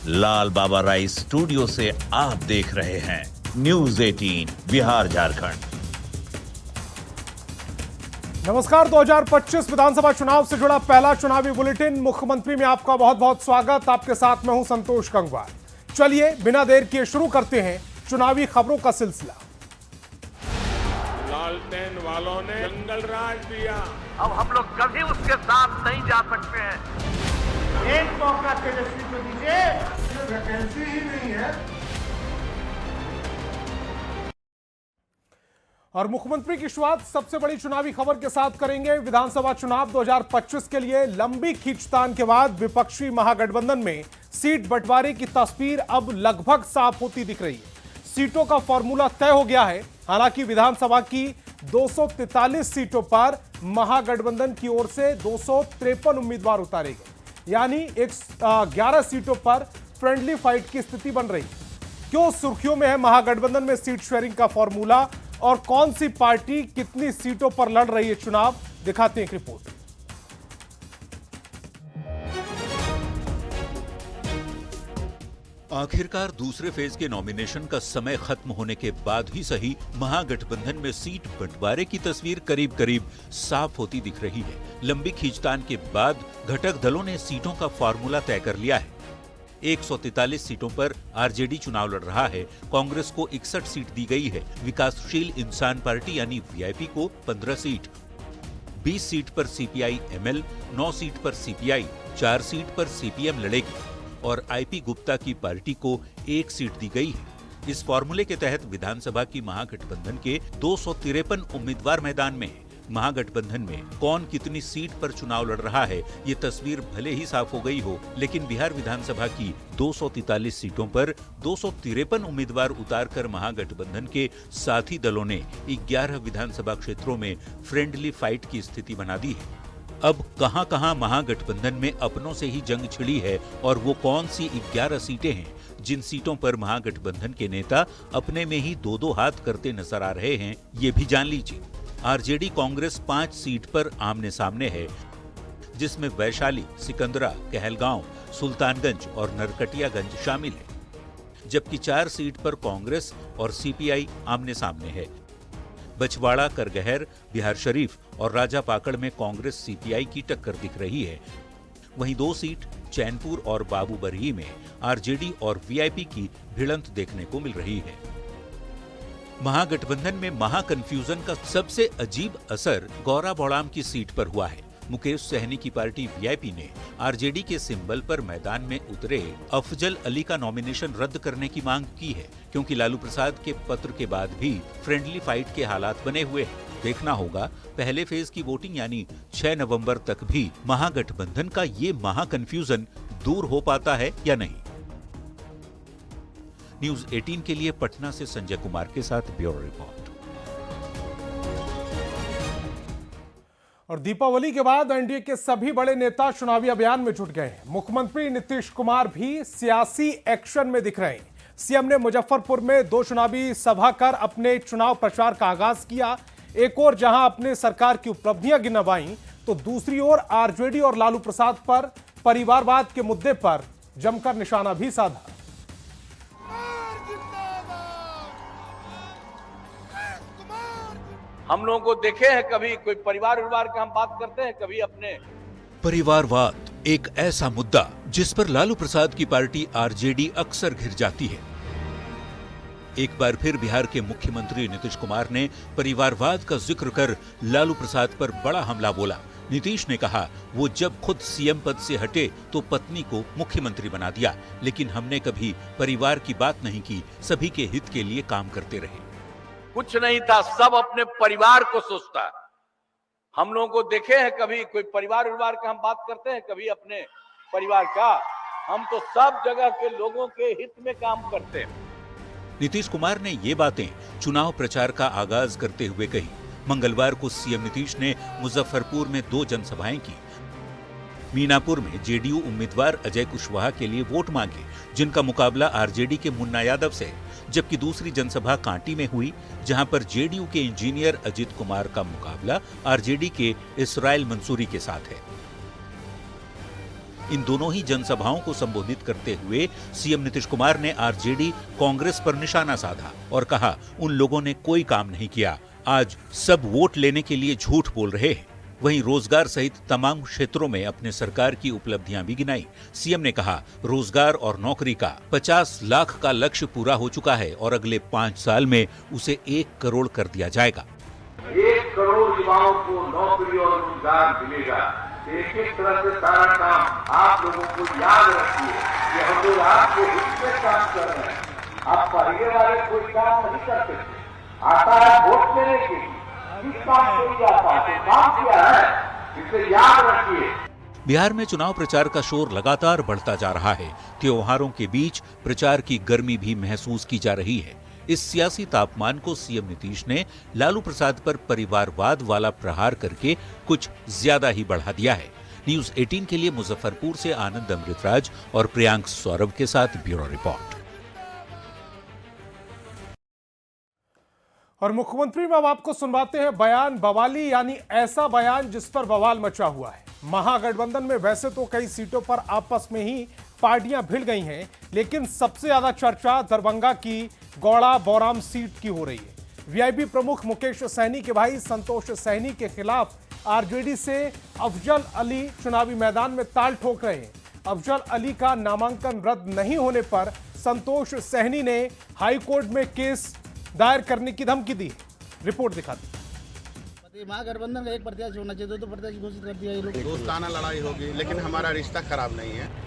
लाल बाबा राय studio से आप देख रहे हैं न्यूज 18 बिहार झारखंड। नमस्कार। 2025 विधानसभा चुनाव से जुड़ा पहला चुनावी बुलेटिन मुख्यमंत्री में आपका बहुत बहुत स्वागत। आपके साथ मैं हूं संतोष गंगवार। चलिए बिना देर किए शुरू करते हैं चुनावी खबरों का सिलसिला। लालटेन वालों ने जंगल राज दिया, अब हम लोग कभी उसके साथ नहीं जा सकते हैं। एक मौका तेजस्वी को दीजिए, वैकेंसी ही नहीं है। और मुख्यमंत्री की शुरुआत सबसे बड़ी चुनावी खबर के साथ करेंगे। विधानसभा चुनाव 2025 के लिए लंबी खींचतान के बाद विपक्षी महागठबंधन में सीट बंटवारे की तस्वीर अब लगभग साफ होती दिख रही है। सीटों का फॉर्मूला तय हो गया है। हालांकि विधानसभा की 243 सीटों पर महागठबंधन की ओर से 253 उम्मीदवार उतारे गए, यानी 11 सीटों पर फ्रेंडली फाइट की स्थिति बन रही है। क्यों सुर्खियों में है महागठबंधन में सीट शेयरिंग का फॉर्मूला और कौन सी पार्टी कितनी सीटों पर लड़ रही है चुनाव, दिखाते हैं एक रिपोर्ट। आखिरकार दूसरे फेज के नॉमिनेशन का समय खत्म होने के बाद ही सही महागठबंधन में सीट बंटवारे की तस्वीर करीब करीब साफ होती दिख रही है। लंबी खींचतान के बाद घटक दलों ने सीटों का फॉर्मूला तय कर लिया है। 143 सीटों पर आरजेडी चुनाव लड़ रहा है। कांग्रेस को 61 सीट दी गई है। विकासशील इंसान पार्टी यानी वीआईपी को 15 सीट, 20 सीट पर सीपीआई एमएल, 9 सीट पर सीपीआई, 4 सीट पर सीपीएम लड़ेगी और आईपी गुप्ता की पार्टी को 1 सीट दी गई है। इस फॉर्मूले के तहत विधानसभा की महागठबंधन के 253 उम्मीदवार मैदान में हैं। महागठबंधन में कौन कितनी सीट पर चुनाव लड़ रहा है, ये तस्वीर भले ही साफ हो गई हो, लेकिन बिहार विधानसभा की 243 सीटों पर 253 उम्मीदवार उतारकर महागठबंधन के साथी दलों ने 11 विधानसभा क्षेत्रों में फ्रेंडली फाइट की स्थिति बना दी है। अब कहां-कहां महागठबंधन में अपनों से ही जंग छिड़ी है और वो कौन सी 11 सीटें हैं जिन सीटों पर महागठबंधन के नेता अपने में ही दो हाथ करते नजर आ रहे हैं, ये भी जान लीजिए। आरजेडी कांग्रेस 5 सीट पर आमने सामने है, जिसमें वैशाली, सिकंदरा, कहलगांव, सुल्तानगंज और नरकटियागंज शामिल है। जबकि 4 सीट पर कांग्रेस और सीपीआई आमने सामने है। बछवाड़ा, करगहर, बिहार शरीफ और राजापाकड़ में कांग्रेस सीपीआई की टक्कर दिख रही है। वहीं 2 सीट चैनपुर और बाबूबरही में आरजेडी और वीआईपी की भिड़ंत देखने को मिल रही है। महागठबंधन में महाकन्फ्यूजन का सबसे अजीब असर गौरा बौड़ाम की सीट पर हुआ है। मुकेश सहनी की पार्टी वीआईपी ने आरजेडी के सिंबल पर मैदान में उतरे अफजल अली का नॉमिनेशन रद्द करने की मांग की है, क्योंकि लालू प्रसाद के पत्र के बाद भी फ्रेंडली फाइट के हालात बने हुए हैं। देखना होगा पहले फेज की वोटिंग यानी 6 नवंबर तक भी महागठबंधन का ये महाकन्फ्यूजन दूर हो पाता है या नहीं। न्यूज 18 के लिए पटना से संजय कुमार के साथ ब्यूरो रिपोर्ट। और दीपावली के बाद एनडीए के सभी बड़े नेता चुनावी अभियान में जुट गए हैं। मुख्यमंत्री नीतीश कुमार भी सियासी एक्शन में दिख रहे हैं। सीएम ने मुजफ्फरपुर में 2 चुनावी सभा कर अपने चुनाव प्रचार का आगाज किया। एक ओर जहां अपने सरकार की उपलब्धियां गिनवाईं, तो दूसरी ओर आरजेडी और लालू प्रसाद पर परिवारवाद के मुद्दे पर जमकर निशाना भी साधा। हम लोगों को देखे हैं, कभी कोई परिवार की हम बात करते हैं, कभी अपने। परिवारवाद एक ऐसा मुद्दा जिस पर लालू प्रसाद की पार्टी आरजेडी अक्सर घिर जाती है। एक बार फिर बिहार के मुख्यमंत्री नीतीश कुमार ने परिवारवाद का जिक्र कर लालू प्रसाद पर बड़ा हमला बोला। नीतीश ने कहा वो जब खुद सीएम पद से हटे तो पत्नी को मुख्यमंत्री बना दिया, लेकिन हमने कभी परिवार की बात नहीं की, सभी के हित के लिए काम करते रहे। कुछ नहीं था, सब अपने परिवार को सोचता है। हम लोगों को देखे हैं, कभी कोई परिवार की हम बात करते हैं, कभी अपने परिवार का। हम तो सब जगह के लोगों के हित में काम करते हैं। नीतीश कुमार ने ये बातें चुनाव प्रचार का आगाज करते हुए कही। मंगलवार को सीएम नीतीश ने मुजफ्फरपुर में 2 जनसभाएं की। मीनापुर में जेडीयू उम्मीदवार अजय कुशवाहा के लिए वोट मांगे, जिनका मुकाबला आरजेडी के मुन्ना यादव से, जबकि दूसरी जनसभा कांटी में हुई, जहां पर जेडीयू के इंजीनियर अजित कुमार का मुकाबला आरजेडी के इसराइल मंसूरी के साथ है। इन दोनों ही जनसभाओं को संबोधित करते हुए सीएम नीतीश कुमार ने आरजेडी कांग्रेस पर निशाना साधा और कहा, उन लोगों ने कोई काम नहीं किया, आज सब वोट लेने के लिए झूठ बोल रहे हैं। वहीं रोजगार सहित तमाम क्षेत्रों में अपने सरकार की उपलब्धियां भी गिनाई। सीएम ने कहा, रोजगार और नौकरी का 50 लाख का लक्ष्य पूरा हो चुका है और अगले 5 साल में उसे 1 करोड़ कर दिया जाएगा। 1 करोड़ युवाओं को नौकरी और रोजगार मिलेगा। एक तरह से सारा काम आप लोगों को याद रखिए कि हम लोग आपके हित में काम कर रहे हैं। आप पहले वाले कोई काम नहीं कर सकते। आता है वोट लेने के लिए, किस काम को नहीं आता है, काम किया है, इसे याद रखिए। बिहार में चुनाव प्रचार का शोर लगातार बढ़ता जा रहा है। त्योहारों के बीच प्रचार की गर्मी भी महसूस की जा रही है। इस सियासी तापमान को सीएम नीतीश ने लालू प्रसाद पर परिवारवाद वाला प्रहार करके कुछ ज्यादा ही बढ़ा दिया है। न्यूज 18 के लिए मुजफ्फरपुर से आनंद अमृतराज और प्रियांक सौरभ के साथ ब्यूरो रिपोर्ट। और मुख्यमंत्री में अब आपको सुनवाते हैं बयान बवाली, यानी ऐसा बयान जिस पर बवाल मचा हुआ है। महागठबंधन में वैसे तो कई सीटों पर आपस में ही पार्टियां भिड़ गई हैं, लेकिन सबसे ज्यादा चर्चा दरभंगा की गौड़ा बौराम सीट की हो रही है। वीआईपी प्रमुख मुकेश सहनी के भाई संतोष सहनी के खिलाफ आरजेडी से अफजल अली चुनावी मैदान में ताल ठोक रहे हैं। अफजल अली का नामांकन रद्द नहीं होने पर संतोष सहनी ने हाईकोर्ट में केस दायर करने की धमकी दी। रिपोर्ट दिखाती। महागठबंधन का एक प्रत्याशी होना चाहिए, 2 प्रत्याशी घोषित कर दिया ये लोग। दोस्ताना लड़ाई होगी, लेकिन हमारा रिश्ता खराब नहीं है।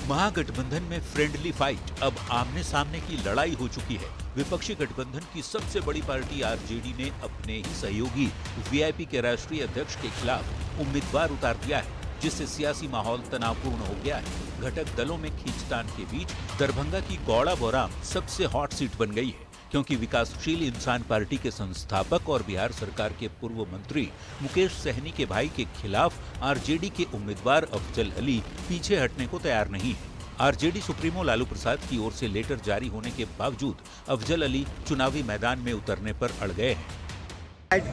महागठबंधन में फ्रेंडली फाइट अब आमने सामने की लड़ाई हो चुकी है। विपक्षी गठबंधन की सबसे बड़ी पार्टी आरजेडी ने अपने ही सहयोगी वीआईपी के राष्ट्रीय अध्यक्ष के खिलाफ उम्मीदवार उतार दिया है, जिससे सियासी माहौल तनावपूर्ण हो गया है। घटक दलों में खींचतान के बीच दरभंगा की गौड़ा बौराम सबसे हॉट सीट बन गई है, क्योंकि विकासशील इंसान पार्टी के संस्थापक और बिहार सरकार के पूर्व मंत्री मुकेश सहनी के भाई के खिलाफ आरजेडी के उम्मीदवार अफजल अली पीछे हटने को तैयार नहीं है। आरजेडी सुप्रीमो लालू प्रसाद की ओर से लेटर जारी होने के बावजूद अफजल अली चुनावी मैदान में उतरने पर अड़ गए हैं।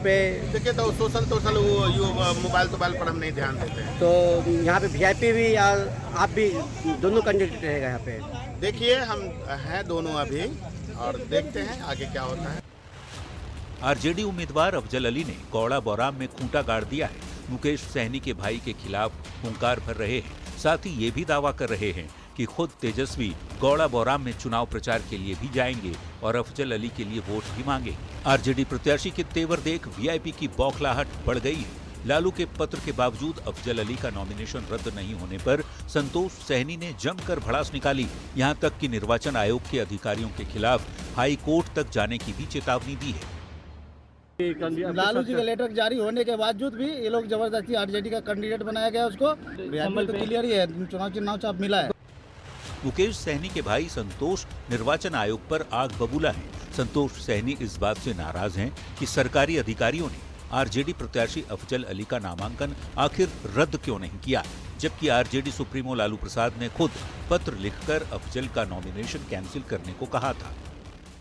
पे देखिए तो सोशल वो मोबाइल पर हम नहीं ध्यान देते हैं। तो यहाँ पे वीआईपी भी आप भी दोनों कैंडिडेट रहेगा यहाँ पे। देखिए हम हैं दोनों अभी और देखते हैं आगे क्या होता है। आरजेडी उम्मीदवार अफजल अली ने गौड़ा बौराम में खूंटा गाड़ दिया है। मुकेश सहनी के भाई के खिलाफ हुंकार भर रहे हैं। साथ ही ये भी दावा कर रहे हैं कि खुद तेजस्वी गौड़ा बौराम में चुनाव प्रचार के लिए भी जाएंगे और अफजल अली के लिए वोट भी मांगे। आरजेडी प्रत्याशी के तेवर देख वीआईपी की बौखलाहट बढ़ गई है। लालू के पत्र के बावजूद अफजल अली का नॉमिनेशन रद्द नहीं होने पर संतोष सहनी ने जमकर भड़ास निकाली। यहां तक कि निर्वाचन आयोग के अधिकारियों के खिलाफ हाई कोर्ट तक जाने की भी चेतावनी दी है। लालू जी का लेटर जारी होने के बावजूद भी ये लोग जबरदस्ती आरजेडी का कैंडिडेट बनाया गया उसको। तो क्लियर ही है, चुनाव चाप मिला है। मुकेश सहनी के भाई संतोष निर्वाचन आयोग पर आग बबूला है। संतोष सहनी इस बात से नाराज हैं कि सरकारी अधिकारियों ने आरजेडी प्रत्याशी अफजल अली का नामांकन आखिर रद्द क्यों नहीं किया, जबकि आरजेडी सुप्रीमो लालू प्रसाद ने खुद पत्र लिखकर अफजल का नॉमिनेशन कैंसिल करने को कहा था।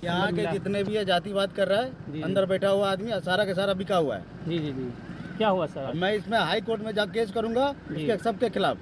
यहाँ के जितने भी है जातिवाद कर रहा है, अंदर बैठा हुआ आदमी सारा के सारा बिका हुआ है। जी जी जी, क्या हुआ सर? मैं इसमें हाई कोर्ट में जा केस करूंगा इसके सबके खिलाफ।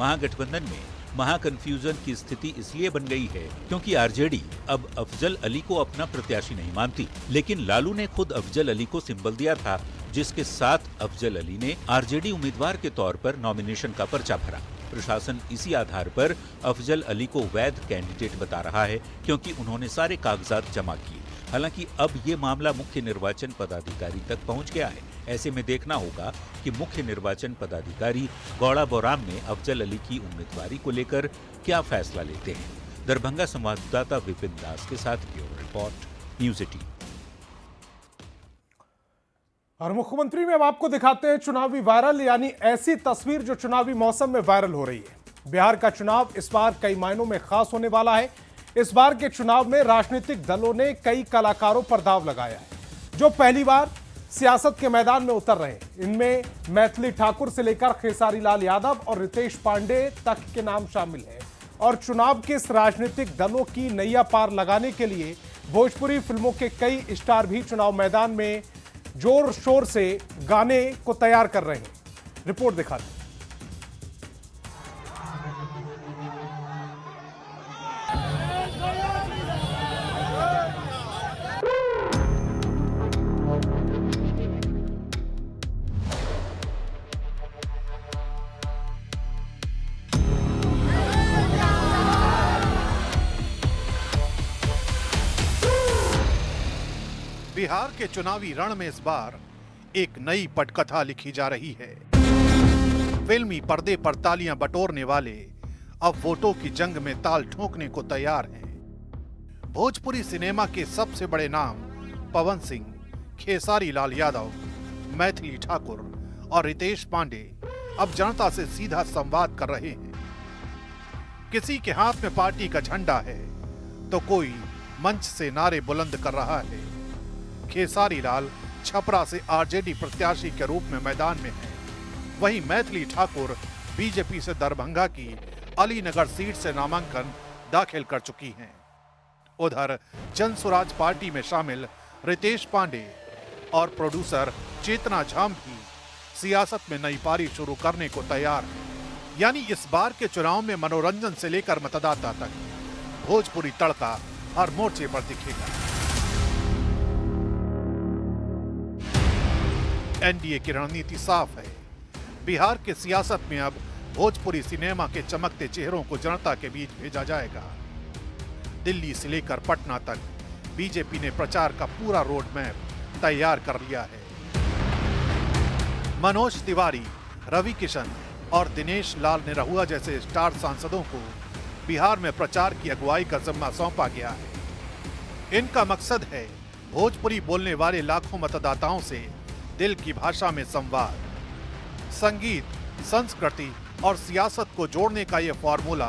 महागठबंधन में महाकन्फ्यूजन की स्थिति इसलिए बन गई है क्योंकि आरजेडी अब अफजल अली को अपना प्रत्याशी नहीं मानती, लेकिन लालू ने खुद अफजल अली को सिंबल दिया था, जिसके साथ अफजल अली ने आरजेडी उम्मीदवार के तौर पर नॉमिनेशन का पर्चा भरा। प्रशासन इसी आधार पर अफजल अली को वैध कैंडिडेट बता रहा है, क्योंकि उन्होंने सारे कागजात जमा किए। हालांकि अब ये मामला मुख्य निर्वाचन पदाधिकारी तक पहुंच गया है। ऐसे में देखना होगा कि मुख्य निर्वाचन पदाधिकारी गौड़ा बौराम में अफजल अली की उम्मीदवारी को लेकर क्या फैसला लेते हैं। दरभंगा संवाददाता विपिन दास के साथ ब्यूरो रिपोर्ट, न्यूज 18। और मुख्यमंत्री में अब आपको दिखाते हैं चुनावी वायरल, यानी ऐसी तस्वीर जो चुनावी मौसम में वायरल हो रही है। बिहार का चुनाव इस बार कई मायनों में खास होने वाला है। इस बार के चुनाव में राजनीतिक दलों ने कई कलाकारों पर दाव लगाया है, जो पहली बार सियासत के मैदान में उतर रहे हैं। इनमें मैथिली ठाकुर से लेकर खेसारी लाल यादव और रितेश पांडे तक के नाम शामिल हैं। और चुनाव के इस राजनीतिक दलों की नैया पार लगाने के लिए भोजपुरी फिल्मों के कई स्टार भी चुनाव मैदान में जोर शोर से गाने को तैयार कर रहे हैं। रिपोर्ट दिखाते हैं। बिहार के चुनावी रण में इस बार एक नई पटकथा लिखी जा रही है। फिल्मी पर्दे पर तालियां बटोरने वाले अब वोटों की जंग में ताल ठोकने को तैयार हैं। भोजपुरी सिनेमा के सबसे बड़े नाम पवन सिंह, खेसारी लाल यादव, मैथिली ठाकुर और रितेश पांडे अब जनता से सीधा संवाद कर रहे हैं। किसी के हाथ में पार्टी का झंडा है तो कोई मंच से नारे बुलंद कर रहा है। खेसारी लाल छपरा से आरजेडी प्रत्याशी के रूप में मैदान में है, वहीं मैथिली ठाकुर बीजेपी से दरभंगा की अलीनगर सीट से नामांकन दाखिल कर चुकी हैं। उधर जनसुराज पार्टी में शामिल रितेश पांडे और प्रोड्यूसर चेतना झाम भी सियासत में नई पारी शुरू करने को तैयार हैं। यानी इस बार के चुनाव में मनोरंजन से लेकर मतदाता तक भोजपुरी तड़का हर मोर्चे पर दिखेगा। एनडीए की रणनीति साफ है। बिहार के सियासत में अब भोजपुरी सिनेमा के चमकते चेहरों को जनता के बीच भेजा जाएगा। दिल्ली से लेकर पटना तक बीजेपी ने प्रचार का पूरा रोड मैप तैयार कर लिया है। मनोज तिवारी, रवि किशन और दिनेश लाल निरहुआ जैसे स्टार सांसदों को बिहार में प्रचार की अगुवाई का जिम्मा सौंपा गया है। इनका मकसद है भोजपुरी बोलने वाले लाखों मतदाताओं से दिल की भाषा में संवाद। संगीत, संस्कृति और सियासत को जोड़ने का यह फॉर्मूला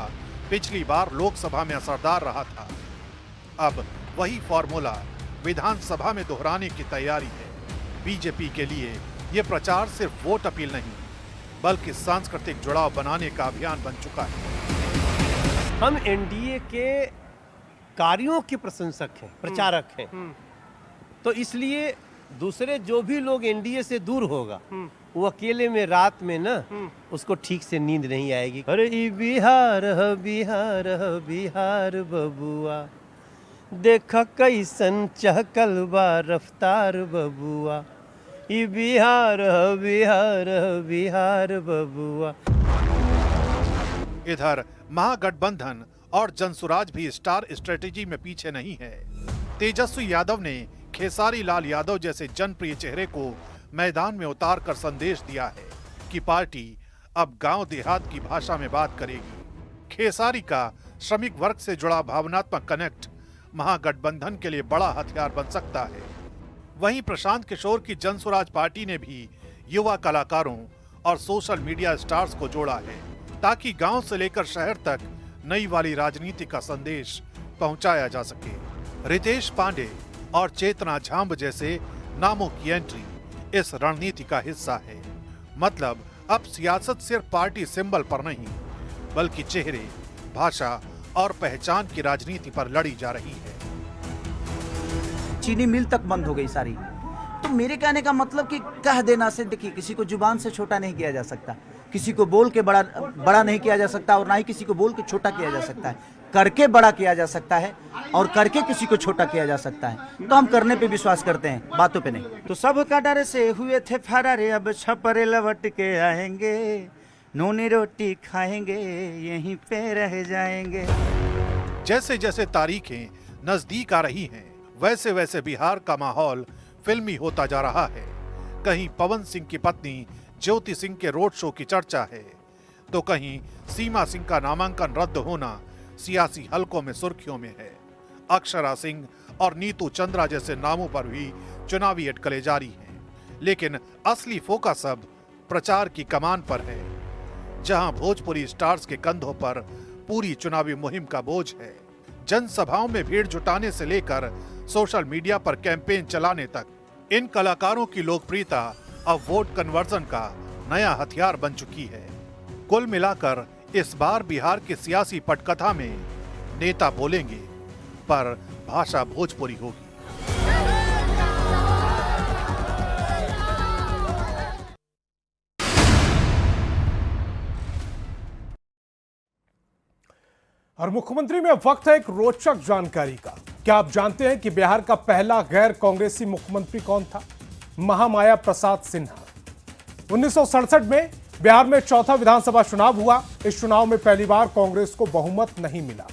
पिछली बार लोकसभा में असरदार रहा था। अब वही फॉर्मूला विधानसभा में दोहराने की तैयारी है। बीजेपी के लिए यह प्रचार सिर्फ वोट अपील नहीं, बल्कि सांस्कृतिक जुड़ाव बनाने का अभियान बन चुका है। हम एनडीए के कार्यों के प्रशंसक हैं, प्रचारक हैं, तो इसलिए दूसरे जो भी लोग एनडीए से दूर होगा वो अकेले में रात में ना उसको ठीक से नींद नहीं आएगी। अरे ई बिहार ह बिहार ह बिहार बबुआ, देखा कैसन चहकल बा रफ्तार बबुआ, ई बिहार ह बिहार ह बिहार बबुआ। इधर महागठबंधन और जनसुराज भी स्टार स्ट्रेटेजी में पीछे नहीं है। तेजस्वी यादव ने खेसारी लाल यादव जैसे जनप्रिय चेहरे को मैदान में उतार कर संदेश दिया है कि पार्टी अब गांव देहात की भाषा में बात करेगी। खेसारी का श्रमिक वर्ग से जुड़ा भावनात्मक कनेक्ट महागठबंधन के लिए बड़ा हथियार बन सकता है। वहीं प्रशांत किशोर की जनसुराज पार्टी ने भी युवा कलाकारों और सोशल मीडिया स्टार्स को जोड़ा है ताकि गांव से लेकर शहर तक नई वाली राजनीति का संदेश पहुंचाया जा सके। रितेश पांडे और चेतना झाम जैसे नामों की एंट्री इस रणनीति का हिस्सा है। मतलब अब सियासत सिर्फ पार्टी सिंबल पर नहीं, बल्कि चेहरे, भाषा और पहचान की राजनीति पर लड़ी जा रही है। चीनी मिल तक बंद हो गई सारी। तो मेरे कहने का मतलब कि कह देना से, देखिए, किसी को जुबान से छोटा नहीं किया जा सकता, किसी को बोल के बड़ा नहीं किया जा सकता, और ना ही किसी को बोल के छोटा किया जा सकता है। करके बड़ा किया जा सकता है और करके किसी को छोटा किया जा सकता है। तो हम करने पे विश्वास करते हैं, बातों पे नहीं। तो सबका डर से हुए थे फरारे, अब छपरे लौट के आएंगे, नूनी रोटी खाएंगे, यहीं पे रह जाएंगे। जैसे जैसे तारीखें नजदीक आ रही हैं, वैसे वैसे बिहार का माहौल फिल्मी होता जा रहा है। कहीं पवन सिंह की पत्नी ज्योति सिंह के रोड शो की चर्चा है, तो कहीं सीमा सिंह का नामांकन रद्द होना सियासी हलकों में सुर्खियों में है। अक्षरा सिंह और नीतू चंद्रा जैसे नामों पर भी चुनावी अटकलें जारी हैं। लेकिन असली फोकस अब प्रचार की कमान पर है, जहां भोजपुरी स्टार्स के कंधों पर पूरी चुनावी मुहिम का बोझ है। जनसभाओं में भीड़ जुटाने से लेकर सोशल मीडिया पर कैंपेन चलाने तक, इन कलाकारों की लोकप्रियता अब वोट कन्वर्जन का नया हथियार बन चुकी है। कुल मिलाकर इस बार बिहार की सियासी पटकथा में नेता बोलेंगे, पर भाषा भोजपुरी होगी। और मुख्यमंत्री में वक्त है एक रोचक जानकारी का। क्या आप जानते हैं कि बिहार का पहला गैर कांग्रेसी मुख्यमंत्री कौन था? महामाया प्रसाद सिन्हा। 1967 में बिहार में चौथा विधानसभा चुनाव हुआ। इस चुनाव में पहली बार कांग्रेस को बहुमत नहीं मिला।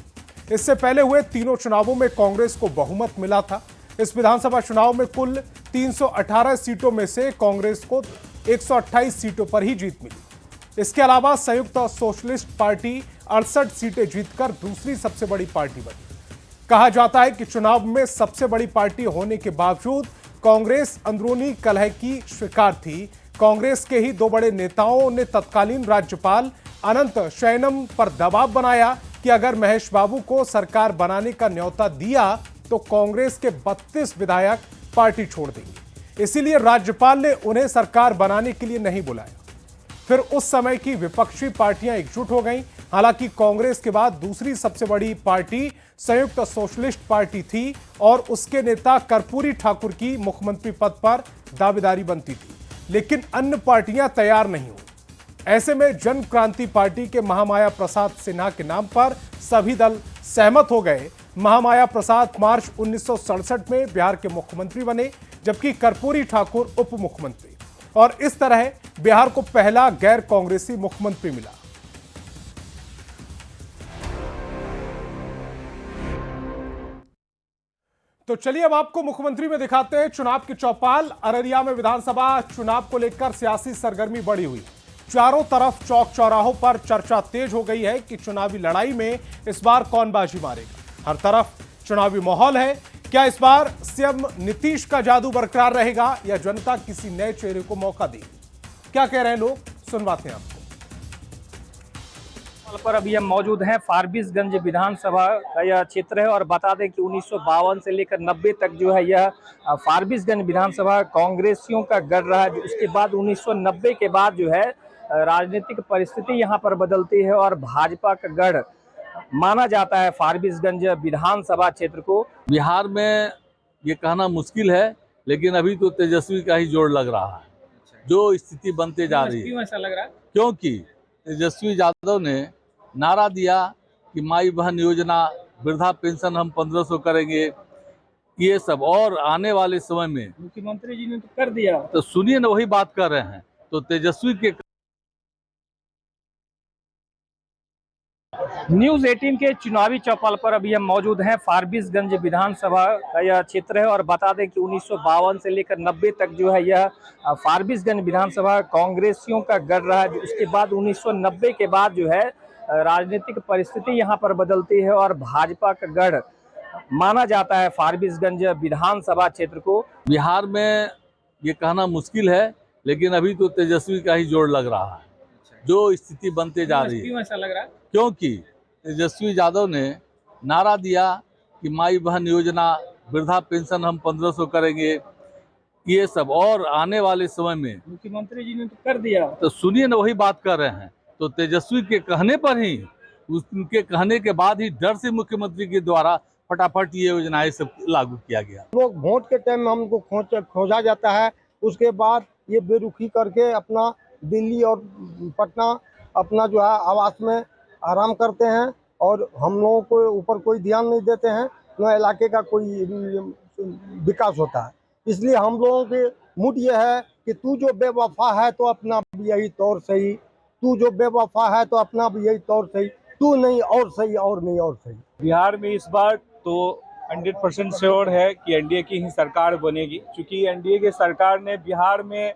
इससे पहले हुए तीनों चुनावों में कांग्रेस को बहुमत मिला था। इस विधानसभा चुनाव में कुल 318 सीटों में से कांग्रेस को 128 सीटों पर ही जीत मिली। इसके अलावा संयुक्त सोशलिस्ट पार्टी 68 सीटें जीतकर दूसरी सबसे बड़ी पार्टी बनी। कहा जाता है कि चुनाव में सबसे बड़ी पार्टी होने के बावजूद कांग्रेस अंदरूनी कलह की शिकार थी। कांग्रेस के ही दो बड़े नेताओं ने तत्कालीन राज्यपाल अनंत शयनम पर दबाव बनाया कि अगर महेश बाबू को सरकार बनाने का न्योता दिया तो कांग्रेस के 32 विधायक पार्टी छोड़ देंगे। इसीलिए राज्यपाल ने उन्हें सरकार बनाने के लिए नहीं बुलाया। फिर उस समय की विपक्षी पार्टियां एकजुट हो गईं। हालांकि कांग्रेस के बाद दूसरी सबसे बड़ी पार्टी संयुक्त सोशलिस्ट पार्टी थी और उसके नेता कर्पूरी ठाकुर की मुख्यमंत्री पद पर दावेदारी बनती थी, लेकिन अन्य पार्टियां तैयार नहीं हुई। ऐसे में जन क्रांति पार्टी के महामाया प्रसाद सिन्हा के नाम पर सभी दल सहमत हो गए। महामाया प्रसाद मार्च 1967 में बिहार के मुख्यमंत्री बने, जबकि कर्पूरी ठाकुर उप मुख्यमंत्री, और इस तरह बिहार को पहला गैर कांग्रेसी मुख्यमंत्री मिला। तो चलिए अब आपको मुख्यमंत्री में दिखाते हैं चुनाव की चौपाल। अररिया में विधानसभा चुनाव को लेकर सियासी सरगर्मी बढ़ी हुई। चारों तरफ चौक चौराहों पर चर्चा तेज हो गई है कि चुनावी लड़ाई में इस बार कौन बाजी मारेगा। हर तरफ चुनावी माहौल है। क्या इस बार सीएम नीतीश का जादू बरकरार रहेगा या जनता किसी नए चेहरे को मौका देगी? क्या कह रहे हैं लोग, सुनवाते हैं आपको। पर अभी हम मौजूद हैं फारबिसगंज विधानसभा का यह क्षेत्र है और बता दें कि 1952 से लेकर 90 तक जो है यह फारबिसगंज विधानसभा कांग्रेसियों का गढ़ रहा है। उसके बाद 1990 के बाद जो है राजनीतिक परिस्थिति यहाँ पर बदलती है और भाजपा का गढ़ माना जाता है फारबिसगंज विधानसभा क्षेत्र को। बिहार में ये कहना मुश्किल है, लेकिन अभी तो तेजस्वी का ही जोर लग रहा है। जो स्थिति बनते जा रही है। क्यों ऐसा लग रहा है? क्योंकि तेजस्वी यादव ने नारा दिया कि माई बहन योजना, वृद्धा पेंशन हम 1500 करेंगे, ये सब, और आने वाले समय में मुख्यमंत्री जी ने तो कर दिया। तो सुनिए ना, वही बात कर रहे हैं। तो तेजस्वी के न्यूज 18 के चुनावी चौपाल पर अभी हम मौजूद हैं फारबिसगंज विधानसभा का यह क्षेत्र है और बता दें कि 1952 से लेकर 90 तक जो है यह फारबिसगंज विधानसभा कांग्रेसियों का गढ़ रहा है। उसके बाद 1990 के बाद जो है राजनीतिक परिस्थिति यहाँ पर बदलती है और भाजपा का गढ़ माना जाता है फारबिसगंज विधानसभा क्षेत्र को। बिहार में ये कहना मुश्किल है, लेकिन अभी तो तेजस्वी का ही जोर लग रहा है। जो स्थिति बनते जा रही है। क्यों ऐसा लग रहा है? क्योंकि तेजस्वी यादव ने नारा दिया कि माई बहन योजना, वृद्धा पेंशन हम 1500 करेंगे, ये सब, और आने वाले समय में मुख्यमंत्री जी ने तो कर दिया। तो सुनिए ना, वही बात कर रहे हैं। तो तेजस्वी के कहने पर ही, उनके कहने के बाद ही डर से मुख्यमंत्री के द्वारा फटाफट ये योजनाएं सब लागू किया गया। लोग वोट के टाइम में हमको खोजा जाता है, उसके बाद ये बेरुखी करके अपना दिल्ली और पटना अपना जो है आवास में आराम करते हैं और हम लोगों को ऊपर कोई ध्यान नहीं देते हैं, न इलाके का कोई विकास होता है। इसलिए हम लोगों के मूड ये है कि तू जो बेवफा है तो अपना भी यही तौर सही, तू जो बेवफा है तो अपना भी यही तौर सही, तू नहीं और सही, और नहीं और सही। बिहार में इस बार तो 100% श्योर है कि एनडीए की ही सरकार बनेगी, क्योंकि एनडीए की सरकार ने बिहार में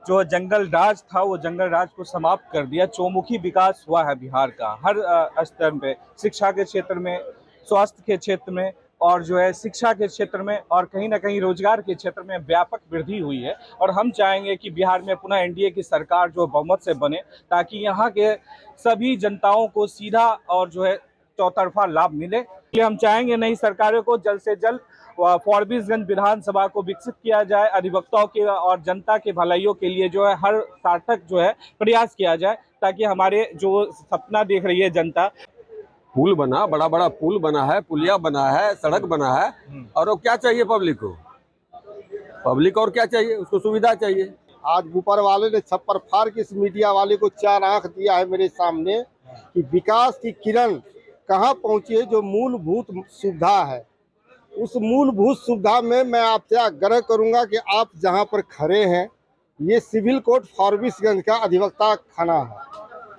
जो जंगल राज था वो जंगल राज को समाप्त कर दिया। चौमुखी विकास हुआ है बिहार का हर स्तर पे, शिक्षा के क्षेत्र में, स्वास्थ्य के क्षेत्र में, और जो है शिक्षा के क्षेत्र में, और कहीं ना कहीं रोजगार के क्षेत्र में व्यापक वृद्धि हुई है। और हम चाहेंगे कि बिहार में पुनः एनडीए की सरकार जो बहुमत से बने, ताकि यहाँ के सभी जनताओं को सीधा और जो है चौतरफा लाभ मिले। इसलिए हम चाहेंगे नई सरकारों को जल्द से जल्द फारबिसगंज विधानसभा को विकसित किया जाए, अधिवक्ताओं के और जनता के भलाइयों के लिए जो है हर सार्थक जो है प्रयास किया जाए, ताकि हमारे जो सपना देख रही है जनता। पुल बना, बड़ा बड़ा पुल बना है, पुलिया बना है, सड़क बना है, और वो क्या चाहिए पब्लिक को? पब्लिक और क्या चाहिए? उसको सुविधा चाहिए। आज ऊपर वाले ने छप्पर फाड़ के इस मीडिया वाले को 4 आंख दिया है मेरे सामने कि विकास की किरण कहाँ पहुँची है। जो मूलभूत सुविधा है, उस मूलभूत सुविधा में मैं आपसे आग्रह करूंगा कि आप जहां पर खड़े हैं, ये सिविल कोर्ट फारबिसगंज का अधिवक्ता खाना है।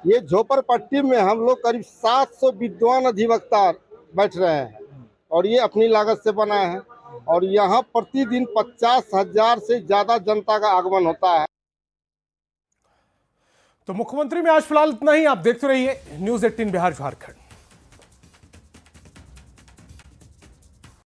ये झोपड़पट्टी में हम लोग करीब 700 विद्वान अधिवक्ता बैठ रहे हैं और ये अपनी लागत से बना है और यहाँ प्रतिदिन 50,000 से ज्यादा जनता का आगमन होता है। तो मुख्यमंत्री में आज फिलहाल इतना ही। आप देखते रहिए न्यूज़ 18 बिहार झारखंड।